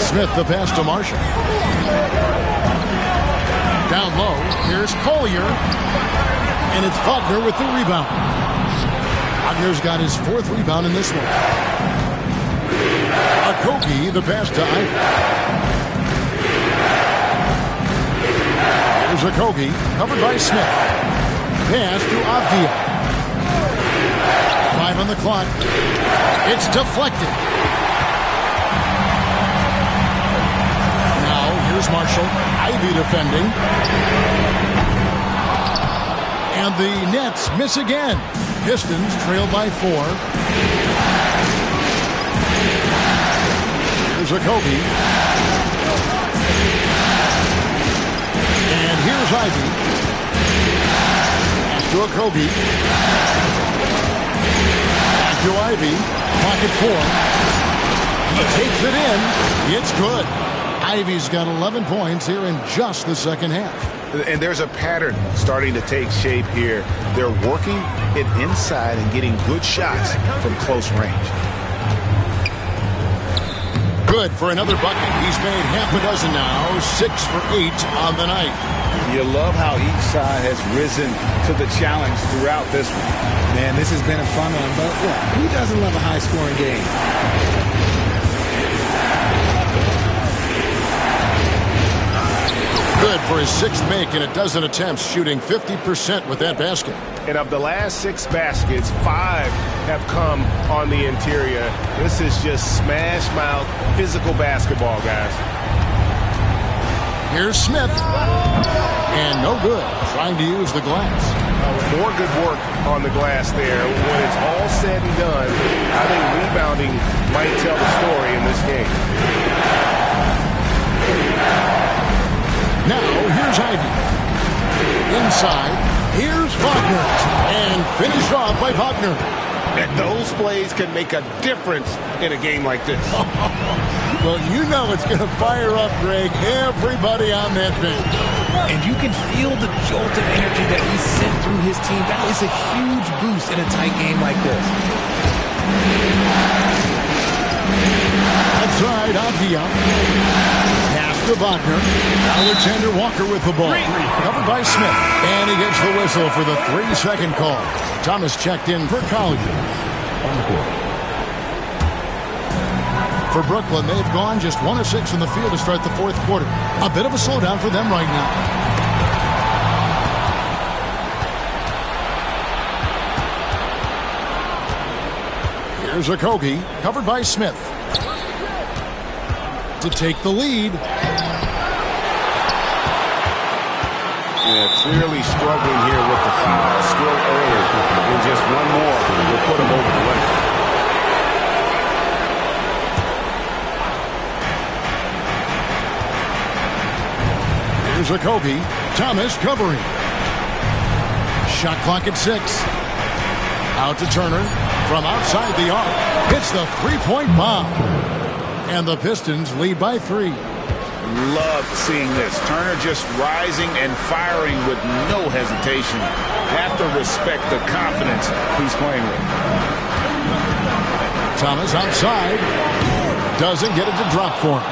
B: Smith, the pass to Marshall. Down low, here's Collier. And it's Wagner with the rebound. Wagner's got his 4th rebound in this one. Akogi, the pass to Ivey. Here's Akogi, covered by Smith. Pass to Avdia. 5 on the clock. It's deflected. Now, here's Marshall. Ivey defending. And the Nets miss again. Pistons trail by 4. Here's Akogi. And here's Ivey. Pass to Akogi. Back to Ivey. Pocket 4. He takes it in. It's good. Ivey's got 11 points here in just the second half.
F: And there's a pattern starting to take shape here. They're working it inside and getting good shots from close range.
B: Good for another bucket. He's made half a dozen now. 6 for 8 on the night.
C: You love how each side has risen to the challenge throughout this one.
D: Man, this has been a fun one, but look, who doesn't love a high-scoring game?
B: Good for his 6th make in a dozen attempts, shooting 50% with that basket.
F: And of the last 6 baskets, 5 have come on the interior. This is just smash mouth physical basketball, guys.
B: Here's Smith. And no good. Trying to use the glass.
F: More good work on the glass there. When it's all said and done, I think rebounding might tell the story in this game.
B: Now, here's Ivey. Inside, here's Wagner. And finished off by Wagner.
F: And those plays can make a difference in a game like this.
B: Well, you know it's going to fire up, Greg, everybody on that bench.
D: And you can feel the jolt of energy that he sent through his team. That is a huge boost in a tight game like this.
B: Outside, Avdia. Pass to Wagner. Alexander-Walker with the ball. Covered by Smith. And he gets the whistle for the 3-second call. Thomas checked in for Collier. For Brooklyn, they've gone just 1 of 6 in the field to start the 4th quarter. A bit of a slowdown for them right now. Here's Akogi, covered by Smith. To take the lead.
F: Yeah, clearly struggling here with the foul. Still early. And just one more will put him over the limit.
B: Here's Akogi. Thomas covering. Shot clock at 6. Out to Turner. From outside the arc. Hits the 3-point bomb. And the Pistons lead by 3.
C: love seeing this. Turner just rising and firing with no hesitation. Have to respect the confidence he's playing with.
B: Thomas outside. Doesn't get it to drop for him.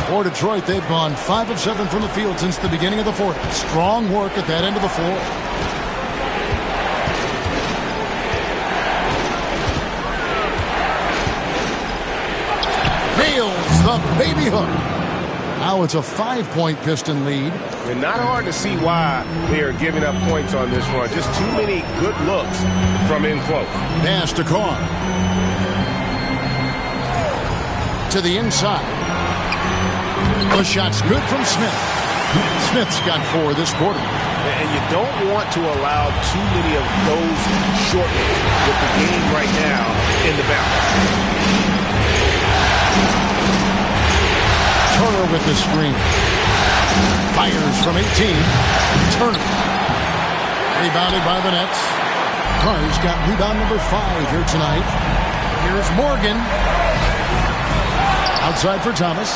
B: For Detroit, they've gone 5 of 7 from the field since the beginning of the fourth. Strong work at that end of the floor. Nails the baby hook. Now it's a 5-point Piston lead.
F: And not hard to see why they are giving up points on this run. Just too many good looks from in close.
B: Pass to Carr. To the inside. The shot's good from Smith. Smith's got 4 this quarter.
F: And you don't want to allow too many of those short ones with the game right now in the balance.
B: Turner with the screen. Fires from 18. Turner. Rebounded by the Nets. Carr's got rebound number 5 here tonight. Here's Morgan. Outside for Thomas.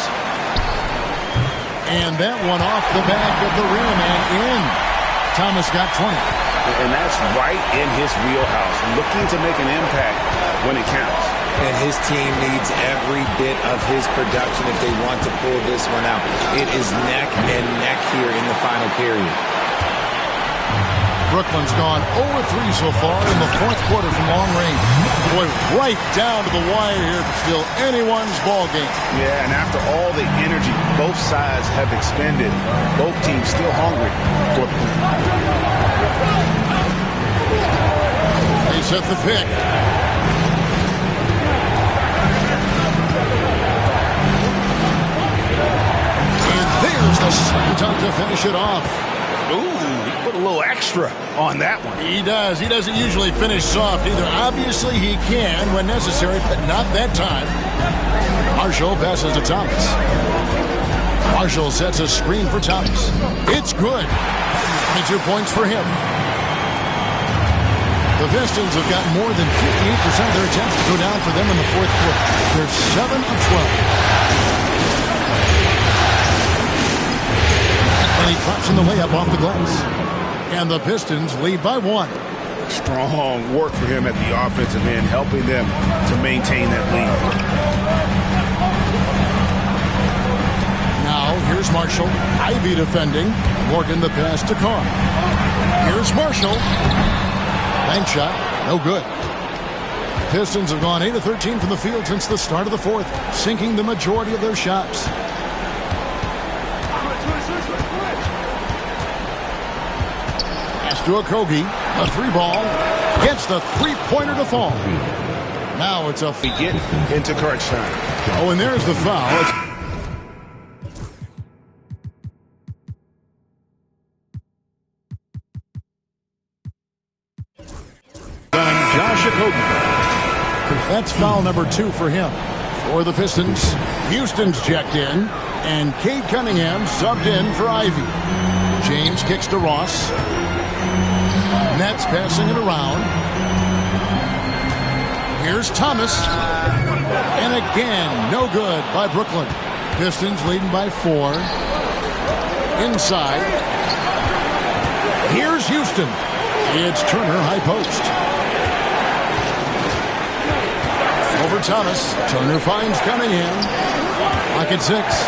B: And that one off the back of the rim and in. Thomas got 20.
F: And that's right in his wheelhouse. Looking to make an impact when it counts.
D: And his team needs every bit of his production if they want to pull this one out. It is neck and neck here in the final period.
B: Brooklyn's gone 0-3 so far in the fourth quarter from long range. Boy, right down to the wire here to steal anyone's ball game.
C: Yeah, and after all the energy both sides have expended, both teams still hungry for the win.
B: They set the pick. And there's the slam dunk to finish it off.
C: Ooh, he put a little extra on that one.
B: He does. He doesn't usually finish soft either. Obviously, he can when necessary, but not that time. Marshall passes to Thomas. Marshall sets a screen for Thomas. It's good. 22 points for him. The Pistons have got more than 58% of their attempts to go down for them in the fourth quarter. They're 7 of 12. And he drops in the layup off the glass. And the Pistons lead by 1.
C: Strong work for him at the offensive end, helping them to maintain that lead.
B: Now, here's Marshall. Ivy defending. Morgan the pass to Carr. Here's Marshall. Bank shot. No good. Pistons have gone 8 of 13 from the field since the start of the fourth, sinking the majority of their shots. To Okogie, a 3-ball, gets the 3-pointer to fall. Now it's a...
F: We get into crunch time.
B: Oh, and there's the foul. Josh Okogie. That's foul number 2 for him. For the Pistons, Houston's checked in, and Cade Cunningham subbed in for Ivy. James kicks to Ross. Nets passing it around. Here's Thomas. And again, no good by Brooklyn. Pistons leading by 4. Inside. Here's Houston. It's Turner, high post. Over Thomas. Turner finds Cunningham. Clock at 6.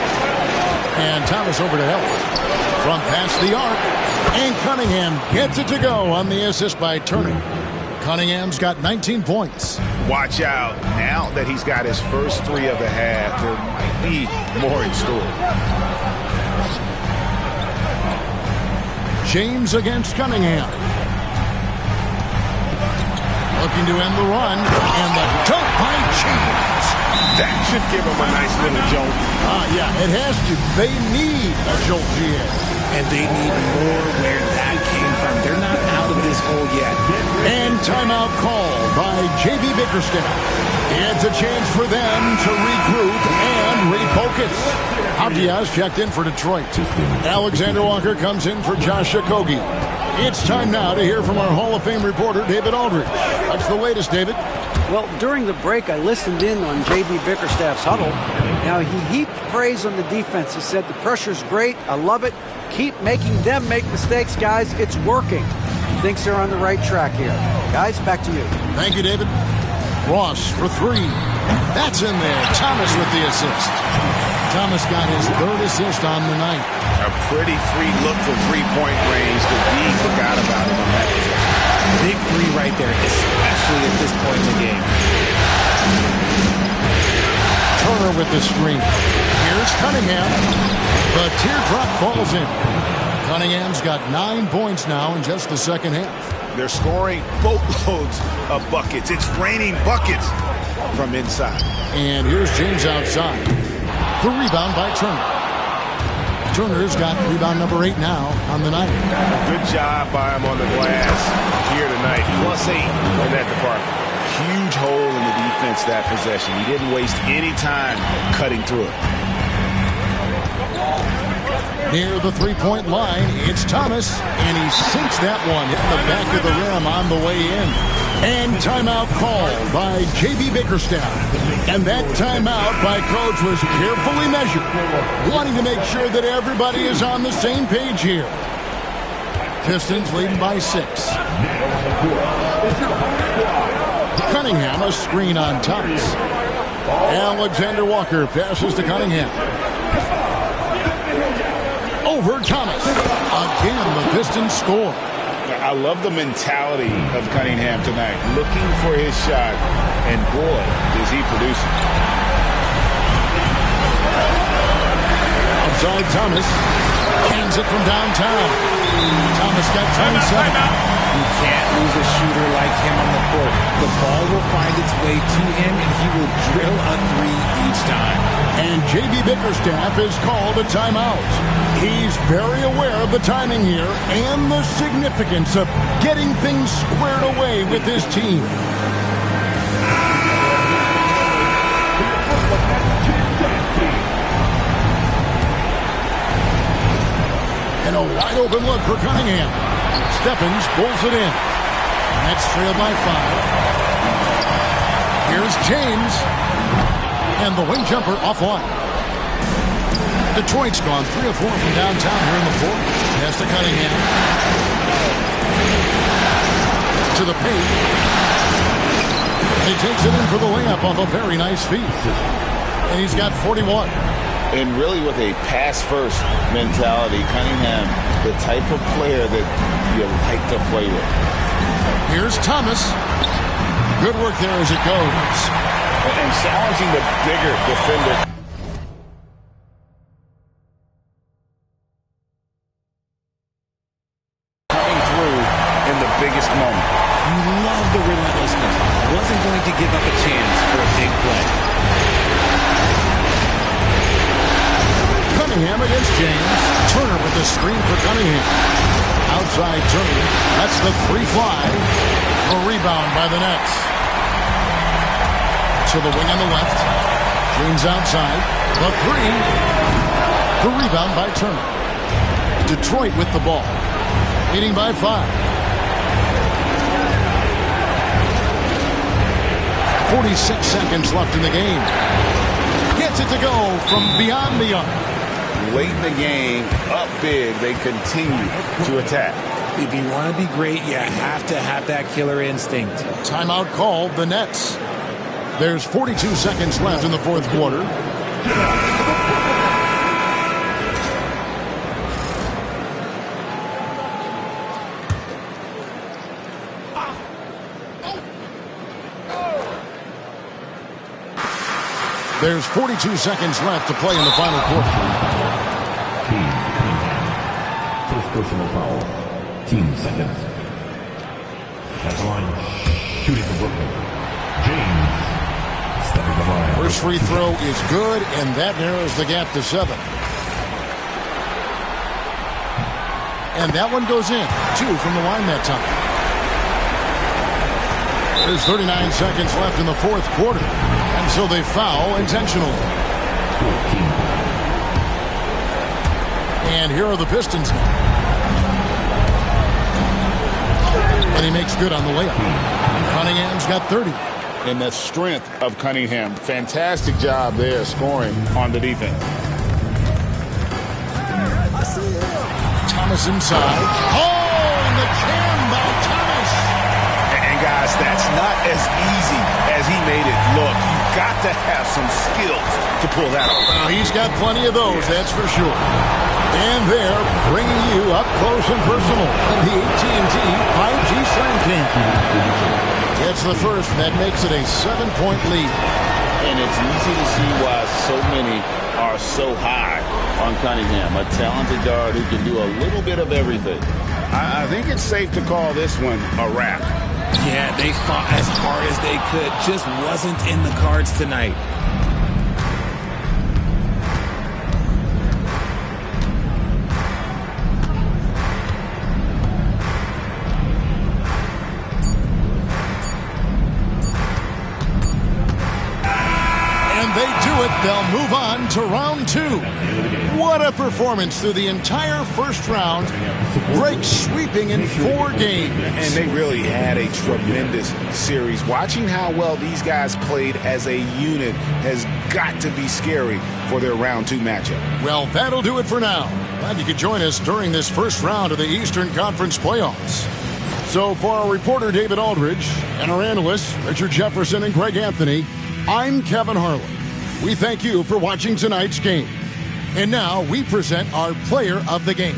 B: And Thomas over to help. From past the arc. And Cunningham gets it to go on the assist by Turner. Cunningham's got 19 points.
C: Watch out. Now that he's got his first 3 of the half, there might be more in store.
B: James against Cunningham. Looking to end the run. And the dunk by James.
C: That should give him a nice little jolt.
B: Yeah, it has to. They need a jolt, GA.
D: And they need more where that came from. They're not out of this hole yet.
B: And timeout called by J.B. Bickerstaff. It's a chance for them to regroup and refocus. Diaz checked in for Detroit. Alexander Walker comes in for Josh Okogie. It's time now to hear from our Hall of Fame reporter, David Aldridge. What's the latest, David?
J: Well, during the break, I listened in on J.B. Bickerstaff's huddle. Now, he heaped praise on the defense. He said, the pressure's great. I love it. Keep making them make mistakes, guys. It's working. He thinks they're on the right track here. Guys, back to you.
B: Thank you, David. Ross for three. That's in there. Thomas with the assist. Thomas got his third assist on the night.
C: A pretty free look from three-point range. The D forgot about him on that possession.
D: Big three right there, especially at this point in the game.
B: Turner with the screen. Here's Cunningham. The teardrop falls in. Cunningham's got 9 points now in just the second half.
C: They're scoring boatloads of buckets. It's raining buckets from inside.
B: And here's James outside. The rebound by Turner. Turner's got rebound number 8 now on the night.
F: Good job by him on the glass here tonight. +8 in that department.
C: Huge hole in the defense that possession. He didn't waste any time cutting through it.
B: Near the three-point line, it's Thomas, and he sinks that one, hitting the back of the rim on the way in. And timeout called by J.B. Bickerstaff. And that timeout by Coach was carefully measured, wanting to make sure that everybody is on the same page here. Pistons leading by 6. Cunningham, a screen on Thomas. Alexander Walker passes to Cunningham. Over Thomas. Again, the Pistons score.
C: I love the mentality of Cunningham tonight, looking for his shot, and boy, is he producing.
B: Outside Thomas. Hands it from downtown. Thomas got 27.
D: You can't lose a shooter like him on the court. The ball will find its way to him, and he will drill a three each time.
B: And J.B. Bickerstaff has called a timeout. He's very aware of the timing here and the significance of getting things squared away with his team. And a wide open look for Cunningham. Stephens pulls it in. That's trailed by 5. Here's James. And the wing jumper offline. Detroit's gone 3 of 4 from downtown here in the fourth. Pass to Cunningham. To the paint. He takes it in for the layup off a very nice feed. And he's got 41.
C: And really with a pass-first mentality, Cunningham, the type of player that you like to play with.
B: Here's Thomas. Good work there as it goes.
C: And challenging the bigger defender. Coming through in the biggest moment.
D: You love the relentlessness. Wasn't going to give up a chance for a big play.
B: Cunningham against James. Turner with the screen for Cunningham. Outside Turner. That's the 3-fly. A rebound by the Nets. To the wing on the left. James outside. The 3. The rebound by Turner. Detroit with the ball. Leading by 5. 46 seconds left in the game. Gets it to go from beyond the arc.
C: Late in the game, up big, they continue to attack.
D: If you want to be great, you have to have that killer instinct.
B: Timeout called the Nets. There's 42 seconds left in the fourth quarter. There's 42 seconds left to play in the final quarter.
E: First personal foul. Team seconds. At the line, shooting for Brooklyn. James. Stepping the line.
B: First free throw is good, and that narrows the gap to 7. And that one goes in. 2 from the line that time. There's 39 seconds left in the fourth quarter. And so they foul intentionally. And here are the Pistons now. And he makes good on the layup. Cunningham's got 30.
C: and the strength of Cunningham. Fantastic job there scoring on the defense.
B: Thomas inside. Oh, and the jam by Thomas.
C: And guys, that's not as easy as he made it look. You've got to have some skills to pull that off.
B: Well, he's got plenty of those, that's for sure. And they're bringing you up close and personal in the AT&T 5G Slam Cam. It's the first. That makes it a 7-point lead.
C: And it's easy to see why so many are so high on Cunningham, a talented guard who can do a little bit of everything. I think it's safe to call this one a wrap.
D: Yeah, they fought as hard as they could. Just wasn't in the cards tonight.
B: They'll move on to round 2. What a performance through the entire first round. Breaks sweeping in 4 games.
C: And they really had a tremendous series. Watching how well these guys played as a unit has got to be scary for their round 2 matchup.
B: Well, that'll do it for now. Glad you could join us during this first round of the Eastern Conference playoffs. So for our reporter David Aldridge and our analysts Richard Jefferson and Greg Anthony, I'm Kevin Harlan. We thank you for watching tonight's game. And now we present our player of the game.